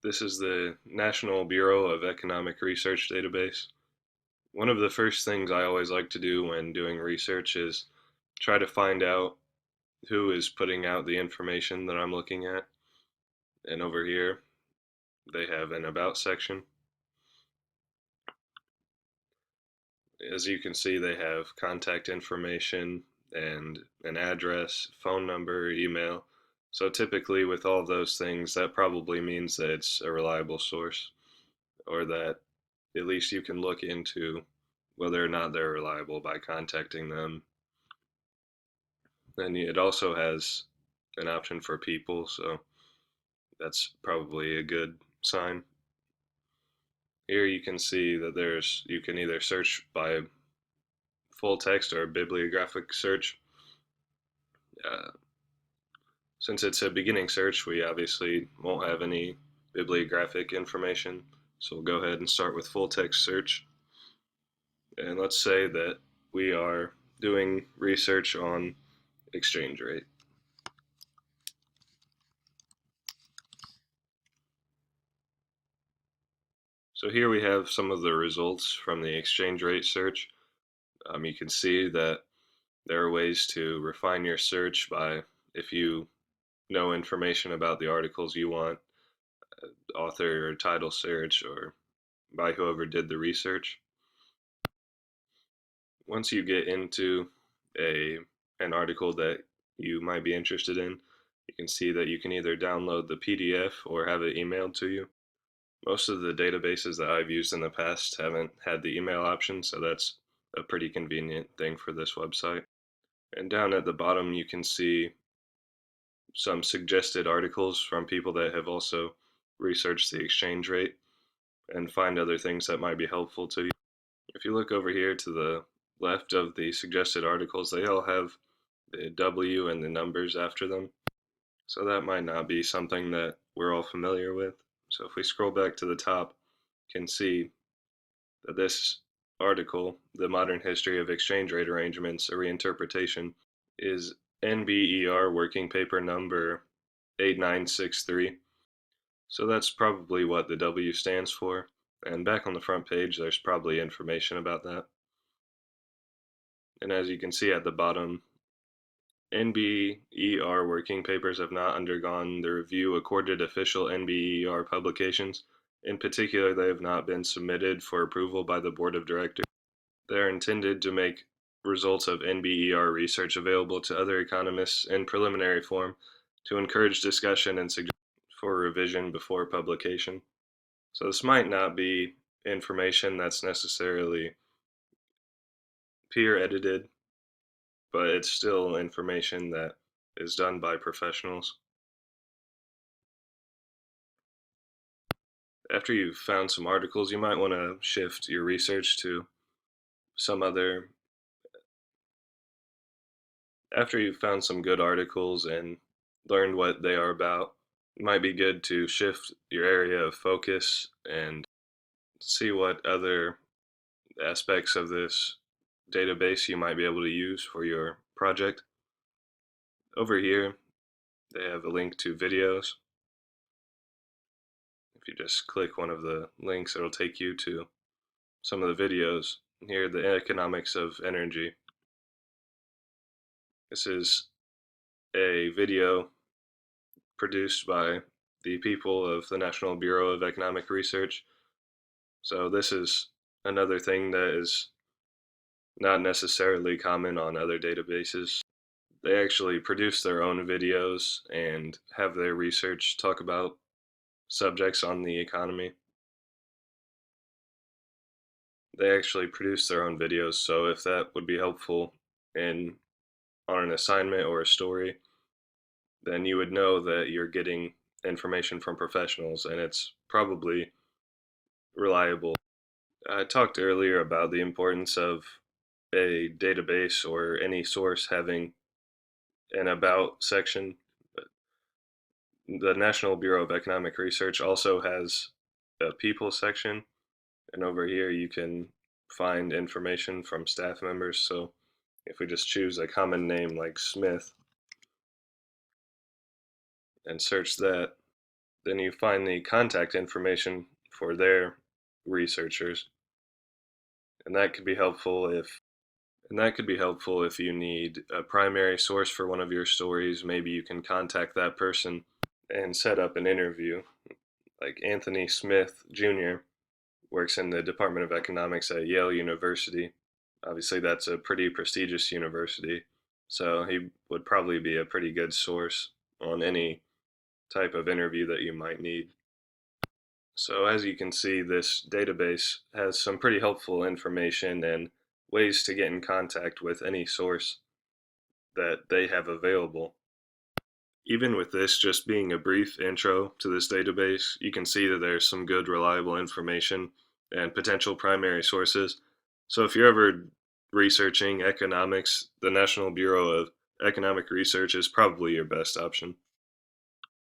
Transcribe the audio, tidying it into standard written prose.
This is the National Bureau of Economic Research database. One of the first things I always like to do when doing research is try to find out who is putting out the information that I'm looking at. And over here, they have an About section. As you can see, they have contact information and an address, phone number, email. So typically with all of those things, that probably means that it's a reliable source, or that at least you can look into whether or not they're reliable by contacting them. And it also has an option for people, so that's probably a good sign. Here you can see that you can either search by full text or bibliographic search. Uh, since it's a beginning search, we obviously won't have any bibliographic information, so we'll go ahead and start with full text search. And let's say that we are doing research on exchange rate. So here we have some of the results from the exchange rate search. You can see that there are ways to refine your search by, if you know information about the articles you want, author or title search, or by whoever did the research. Once you get into an article that you might be interested in, you can see that you can either download the PDF or have it emailed to you. Most of the databases that I've used in the past haven't had the email option, so that's a pretty convenient thing for this website. And down at the bottom, you can see some suggested articles from people that have also researched the exchange rate and find other things that might be helpful to you. If you look over here to the left of the suggested articles, they all have the W and the numbers after them. So that might not be something that we're all familiar with. So if we scroll back to the top, you can see that this article, The Modern History of Exchange Rate Arrangements, a Reinterpretation, is NBER working paper number 8963. So that's probably what the W stands for. And back on the front page, there's probably information about that. And as you can see at the bottom, NBER working papers have not undergone the review accorded official NBER publications. In particular, they have not been submitted for approval by the board of directors. They are intended to make results of NBER research available to other economists in preliminary form to encourage discussion and suggestions for revision before publication. So this might not be information that's necessarily peer edited, but it's still information that is done by professionals. After you've found some articles, you might want to shift your research to some other. After you've found some good articles and learned what they are about, it might be good to shift your area of focus and see what other aspects of this database you might be able to use for your project. Over here, they have a link to videos. If you just click one of the links, it'll take you to some of the videos. Here, the economics of energy. This is a video produced by the people of the National Bureau of Economic Research. So this is another thing that is not necessarily common on other databases. They actually produce their own videos and have their research talk about subjects on the economy. They actually produce their own videos, so if that would be helpful in on an assignment or a story, then you would know that you're getting information from professionals and it's probably reliable. I talked earlier about the importance of a database or any source having an about section. The National Bureau of Economic Research also has a people section, and over here you can find information from staff members. So if we just choose a common name like Smith and search that, Then you find the contact information for their researchers, and that could be helpful if you need a primary source for one of your stories. Maybe you can contact that person and set up an interview. Like Anthony Smith Jr. works in the Department of Economics at Yale University. Obviously, that's a pretty prestigious university, so he would probably be a pretty good source on any type of interview that you might need. So as you can see, this database has some pretty helpful information and ways to get in contact with any source that they have available. Even with this just being a brief intro to this database, you can see that there's some good reliable information and potential primary sources. So if you're ever researching economics, the National Bureau of Economic Research is probably your best option.